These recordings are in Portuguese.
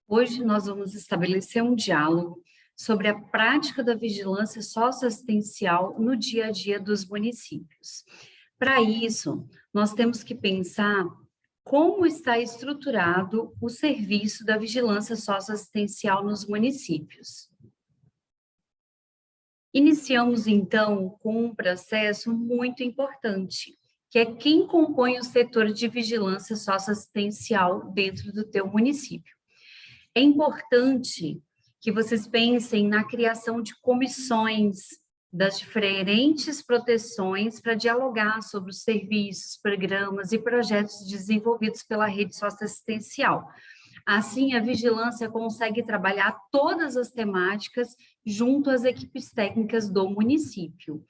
Hoje nós vamos estabelecer um diálogo sobre a prática da vigilância socioassistencial no dia a dia dos municípios. Para isso, nós temos que pensar como está estruturado o serviço da vigilância socioassistencial nos municípios. Iniciamos, então, com um processo muito importante, que é quem compõe o setor de vigilância socioassistencial dentro do teu município. É importante que vocês pensem na criação de comissões das diferentes proteções para dialogar sobre os serviços, programas e projetos desenvolvidos pela rede socioassistencial. Assim, a vigilância consegue trabalhar todas as temáticas junto às equipes técnicas do município.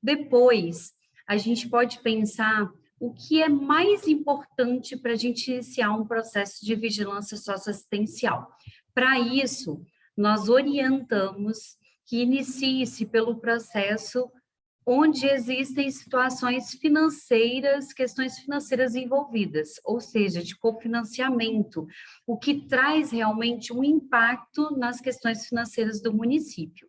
Depois, a gente pode pensar o que é mais importante para a gente iniciar um processo de vigilância socioassistencial. Para isso, nós orientamos que inicie-se pelo processo onde existem situações financeiras, questões financeiras envolvidas, ou seja, de cofinanciamento, o que traz realmente um impacto nas questões financeiras do município.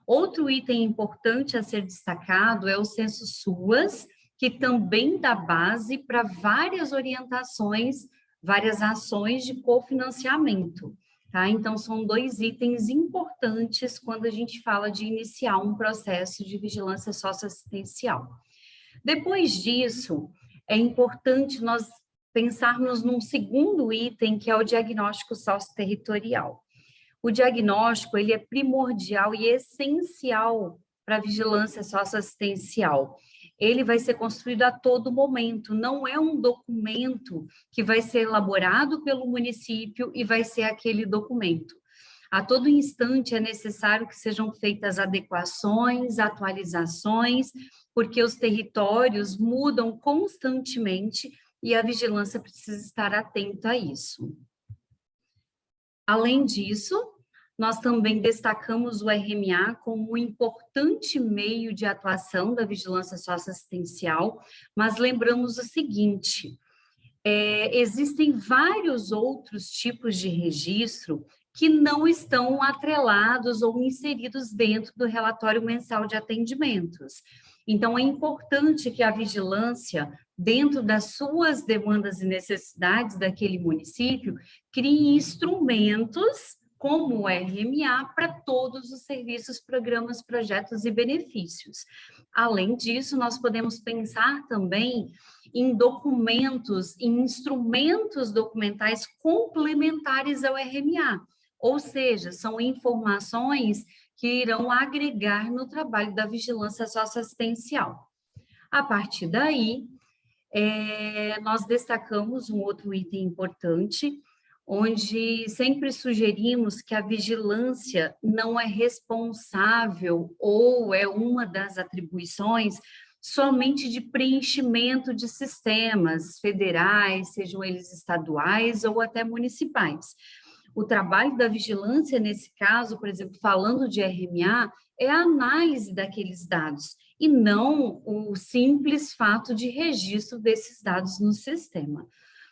Outro item importante a ser destacado é o censo SUAS, que também dá base para várias orientações, várias ações de cofinanciamento, tá? Então, são dois itens importantes quando a gente fala de iniciar um processo de vigilância socioassistencial. Depois disso, é importante nós pensarmos num segundo item, que é o diagnóstico socioterritorial. O diagnóstico, ele é primordial e essencial para a vigilância socioassistencial. Ele vai ser construído a todo momento, não é um documento que vai ser elaborado pelo município e vai ser aquele documento. A todo instante é necessário que sejam feitas adequações, atualizações, porque os territórios mudam constantemente e a vigilância precisa estar atenta a isso. Além disso, nós também destacamos o RMA como um importante meio de atuação da vigilância socioassistencial, mas lembramos o seguinte, existem vários outros tipos de registro que não estão atrelados ou inseridos dentro do relatório mensal de atendimentos. Então, é importante que a vigilância, dentro das suas demandas e necessidades daquele município, crie instrumentos como o RMA para todos os serviços, programas, projetos e benefícios. Além disso, nós podemos pensar também em documentos, em instrumentos documentais complementares ao RMA, ou seja, são informações que irão agregar no trabalho da vigilância socioassistencial. A partir daí, nós destacamos um outro item importante, onde sempre sugerimos que a vigilância não é responsável ou é uma das atribuições somente de preenchimento de sistemas federais, sejam eles estaduais ou até municipais. O trabalho da vigilância, nesse caso, por exemplo, falando de RMA, é a análise daqueles dados, e não o simples fato de registro desses dados no sistema.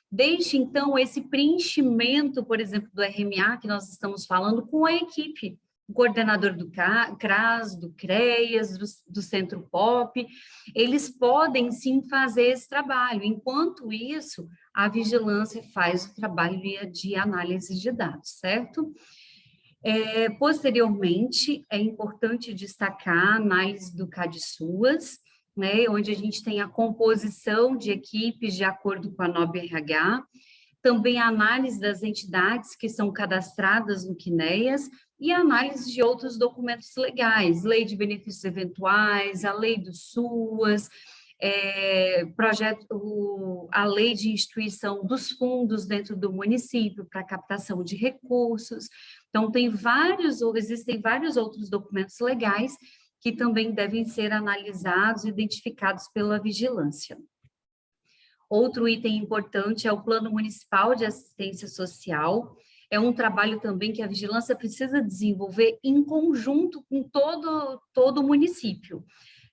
Deixe, então, esse preenchimento, por exemplo, do RMA, que nós estamos falando, com a equipe, o coordenador do CRAS, do CREAS, do Centro POP, eles podem, sim, fazer esse trabalho. Enquanto isso, a vigilância faz o trabalho de análise de dados, certo? Posteriormente, é importante destacar a análise do CADSUAS, né, onde a gente tem a composição de equipes de acordo com a NOB-RH, também a análise das entidades que são cadastradas no CNEAS e a análise de outros documentos legais, lei de benefícios eventuais, a lei do SUAS, a lei de instituição dos fundos dentro do município para captação de recursos. Então, existem vários outros documentos legais que também devem ser analisados e identificados pela vigilância. Outro item importante é o Plano Municipal de Assistência Social. É um trabalho também que a vigilância precisa desenvolver em conjunto com todo o município,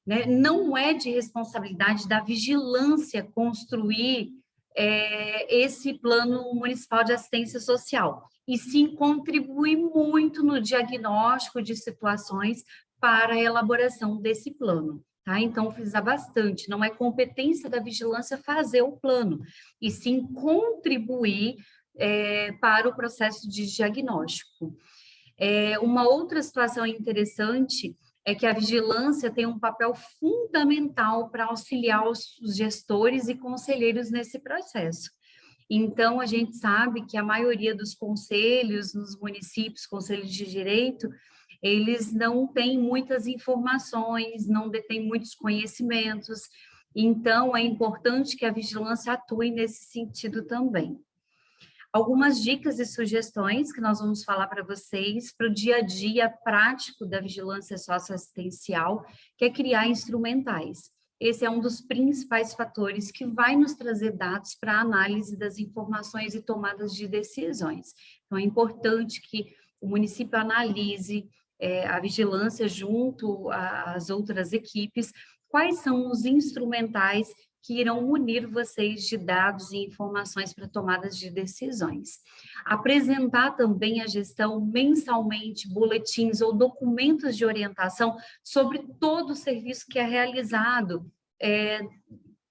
né? Não é de responsabilidade da vigilância construir esse plano municipal de assistência social, e sim contribui muito no diagnóstico de situações para a elaboração desse plano. Tá? Então, frisa bastante, não é competência da vigilância fazer o plano, e sim contribuir para o processo de diagnóstico. Uma outra situação interessante é que a vigilância tem um papel fundamental para auxiliar os gestores e conselheiros nesse processo. Então, a gente sabe que a maioria dos conselhos nos municípios, conselhos de direito, eles não têm muitas informações, não detêm muitos conhecimentos, então é importante que a vigilância atue nesse sentido também. Algumas dicas e sugestões que nós vamos falar para vocês para o dia a dia prático da vigilância socioassistencial, que é criar instrumentais. Esse é um dos principais fatores que vai nos trazer dados para a análise das informações e tomadas de decisões. Então, é importante que o município analise a vigilância junto às outras equipes, quais são os instrumentais que irão munir vocês de dados e informações para tomadas de decisões. Apresentar também à gestão mensalmente boletins ou documentos de orientação sobre todo o serviço que é realizado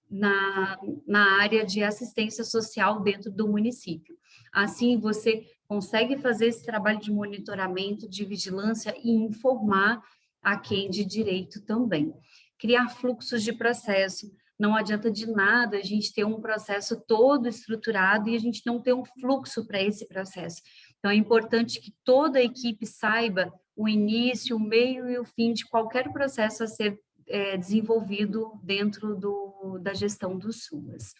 na área de assistência social dentro do município. Assim, você consegue fazer esse trabalho de monitoramento, de vigilância e informar a quem de direito também. Criar fluxos de processo. Não adianta de nada a gente ter um processo todo estruturado e a gente não ter um fluxo para esse processo. Então, é importante que toda a equipe saiba o início, o meio e o fim de qualquer processo a ser desenvolvido dentro da gestão do SUAS.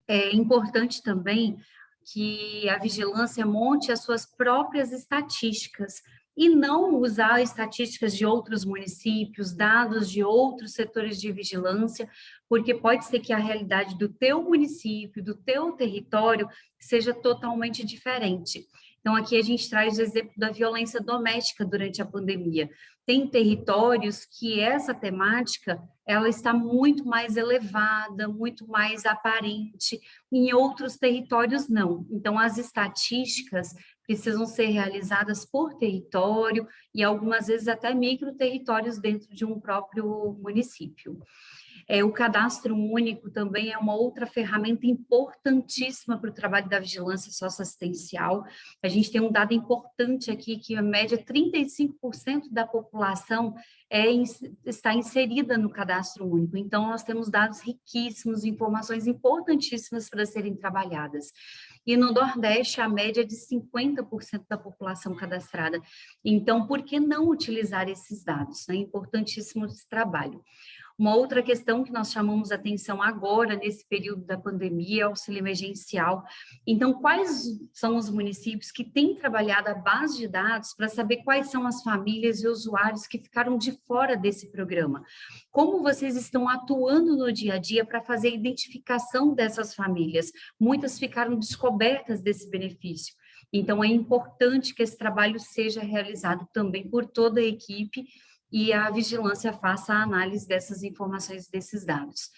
É importante também que a vigilância monte as suas próprias estatísticas e não usar estatísticas de outros municípios, dados de outros setores de vigilância, porque pode ser que a realidade do teu município, do teu território, seja totalmente diferente. Então, aqui a gente traz o exemplo da violência doméstica durante a pandemia. Tem territórios que essa temática, ela está muito mais elevada, muito mais aparente, em outros territórios não. Então, as estatísticas precisam ser realizadas por território e algumas vezes até microterritórios dentro de um próprio município. O cadastro único também é uma outra ferramenta importantíssima para o trabalho da vigilância socioassistencial. A gente tem um dado importante aqui, que a média 35% da população está inserida no cadastro único. Então, nós temos dados riquíssimos, informações importantíssimas para serem trabalhadas. E no Nordeste, a média é de 50% da população cadastrada. Então, por que não utilizar esses dados? É importantíssimo esse trabalho. Uma outra questão que nós chamamos atenção agora, nesse período da pandemia, é o auxílio emergencial. Então, quais são os municípios que têm trabalhado a base de dados para saber quais são as famílias e usuários que ficaram de fora desse programa? Como vocês estão atuando no dia a dia para fazer a identificação dessas famílias? Muitas ficaram descobertas desse benefício. Então, é importante que esse trabalho seja realizado também por toda a equipe e a vigilância faça a análise dessas informações, desses dados.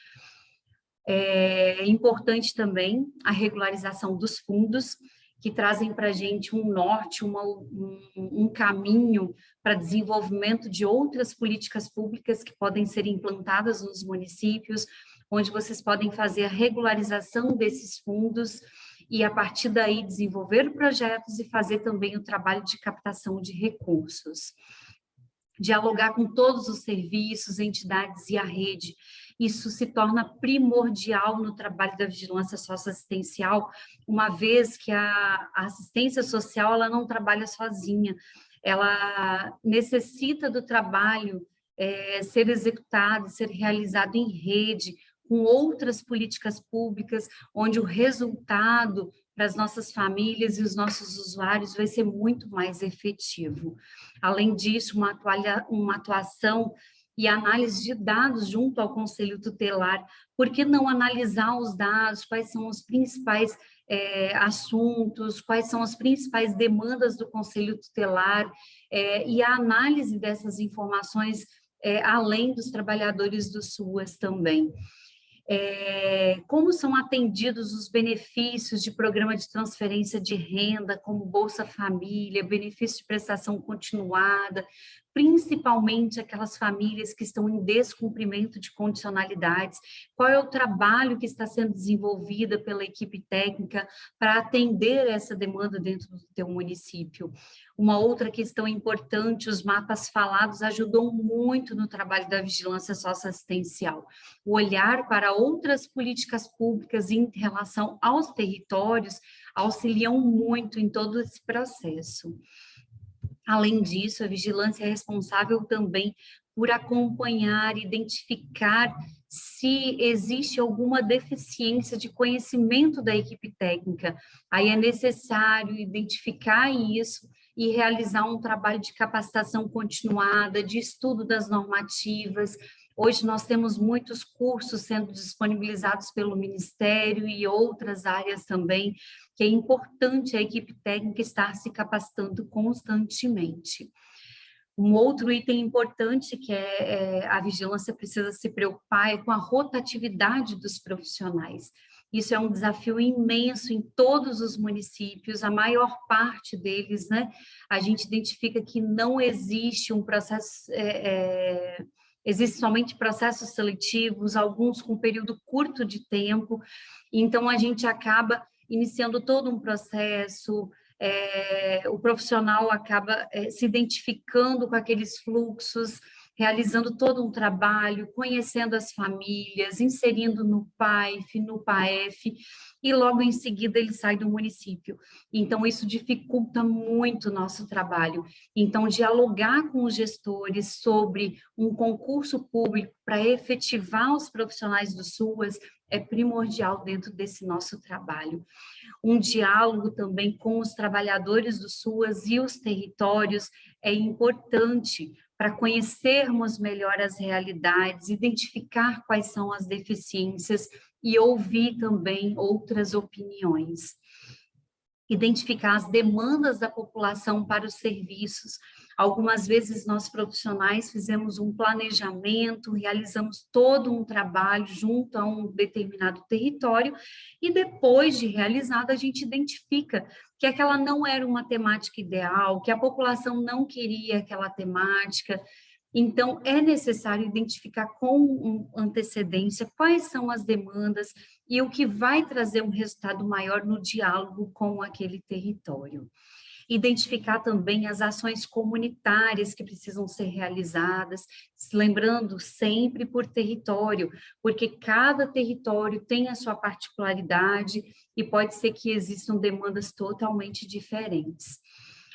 É importante também a regularização dos fundos, que trazem para a gente um norte, um caminho para desenvolvimento de outras políticas públicas que podem ser implantadas nos municípios, onde vocês podem fazer a regularização desses fundos e, a partir daí, desenvolver projetos e fazer também o trabalho de captação de recursos. Dialogar com todos os serviços, entidades e a rede. Isso se torna primordial no trabalho da vigilância socioassistencial, uma vez que a assistência social ela não trabalha sozinha, ela necessita do trabalho ser executado, ser realizado em rede, com outras políticas públicas, onde o resultado para as nossas famílias e os nossos usuários vai ser muito mais efetivo. Além disso, uma atuação e análise de dados junto ao Conselho Tutelar. Por que não analisar os dados, quais são os principais assuntos, quais são as principais demandas do Conselho Tutelar, e a análise dessas informações além dos trabalhadores do SUAS também. como são atendidos os benefícios de programa de transferência de renda, como Bolsa Família, benefício de prestação continuada, principalmente aquelas famílias que estão em descumprimento de condicionalidades, qual é o trabalho que está sendo desenvolvido pela equipe técnica para atender essa demanda dentro do teu município. Uma outra questão importante, os mapas falados ajudam muito no trabalho da vigilância socioassistencial. O olhar para outras políticas públicas em relação aos territórios auxiliam muito em todo esse processo. Além disso, a vigilância é responsável também por acompanhar, identificar se existe alguma deficiência de conhecimento da equipe técnica. Aí é necessário identificar isso e realizar um trabalho de capacitação continuada, de estudo das normativas. Hoje nós temos muitos cursos sendo disponibilizados pelo Ministério e outras áreas também, que é importante a equipe técnica estar se capacitando constantemente. Um outro item importante que a vigilância precisa se preocupar é com a rotatividade dos profissionais. Isso é um desafio imenso em todos os municípios, a maior parte deles, né? A gente identifica que não existe um processo, existe somente processos seletivos, alguns com período curto de tempo, então a gente acaba iniciando todo um processo, o profissional acaba se identificando com aqueles fluxos, realizando todo um trabalho, conhecendo as famílias, inserindo no PAIF, no PAEF, e logo em seguida ele sai do município. Então, isso dificulta muito o nosso trabalho. Então, dialogar com os gestores sobre um concurso público para efetivar os profissionais do SUAS é primordial dentro desse nosso trabalho. Um diálogo também com os trabalhadores do SUAS e os territórios é importante para conhecermos melhor as realidades, identificar quais são as deficiências e ouvir também outras opiniões. Identificar as demandas da população para os serviços. Algumas vezes nós profissionais fizemos um planejamento, realizamos todo um trabalho junto a um determinado território e depois de realizado a gente identifica que aquela não era uma temática ideal, que a população não queria aquela temática. Então, é necessário identificar com antecedência quais são as demandas e o que vai trazer um resultado maior no diálogo com aquele território. Identificar também as ações comunitárias que precisam ser realizadas, lembrando sempre por território, porque cada território tem a sua particularidade e pode ser que existam demandas totalmente diferentes.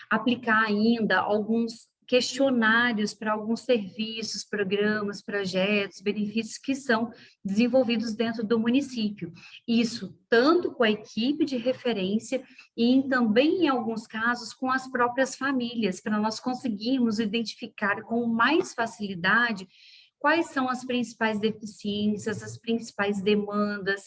Aplicar ainda alguns questionários para alguns serviços, programas, projetos, benefícios que são desenvolvidos dentro do município. Isso tanto com a equipe de referência e também, em alguns casos, com as próprias famílias, para nós conseguirmos identificar com mais facilidade quais são as principais deficiências, as principais demandas,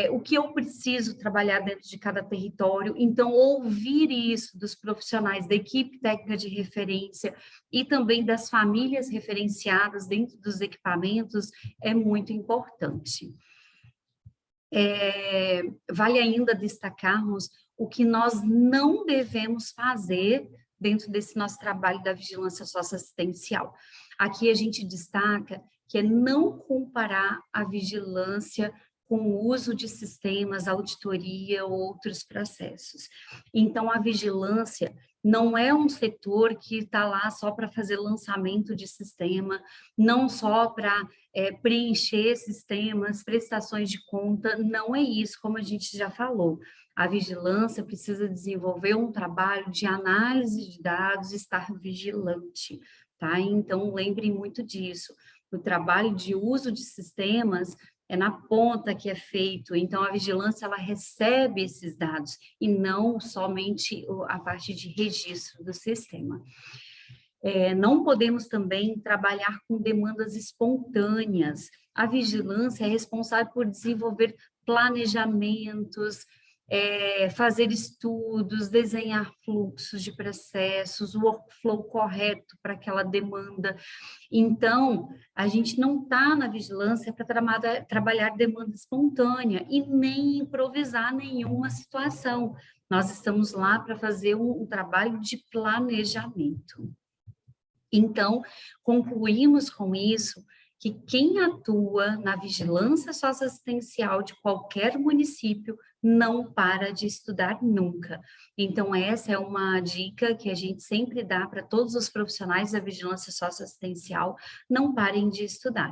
o que eu preciso trabalhar dentro de cada território. Então, ouvir isso dos profissionais da equipe técnica de referência e também das famílias referenciadas dentro dos equipamentos é muito importante. Vale ainda destacarmos o que nós não devemos fazer dentro desse nosso trabalho da vigilância socioassistencial. Aqui a gente destaca que é não comparar a vigilância com o uso de sistemas, auditoria ou outros processos. Então, a vigilância não é um setor que está lá só para fazer lançamento de sistema, não só para preencher sistemas, prestações de conta, não é isso, como a gente já falou. A vigilância precisa desenvolver um trabalho de análise de dados, estar vigilante, tá? Então, lembrem muito disso. O trabalho de uso de sistemas é na ponta que é feito, então a vigilância ela recebe esses dados e não somente a parte de registro do sistema. Não podemos também trabalhar com demandas espontâneas. A vigilância é responsável por desenvolver planejamentos, fazer estudos, desenhar fluxos de processos, o workflow correto para aquela demanda. Então, a gente não está na vigilância para trabalhar demanda espontânea e nem improvisar nenhuma situação. Nós estamos lá para fazer um trabalho de planejamento. Então, concluímos com isso que quem atua na vigilância socioassistencial de qualquer município não para de estudar nunca. Então, essa é uma dica que a gente sempre dá para todos os profissionais da vigilância socioassistencial, não parem de estudar.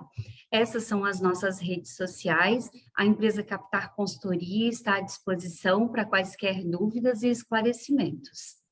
Essas são as nossas redes sociais, a empresa Captar Consultoria está à disposição para quaisquer dúvidas e esclarecimentos.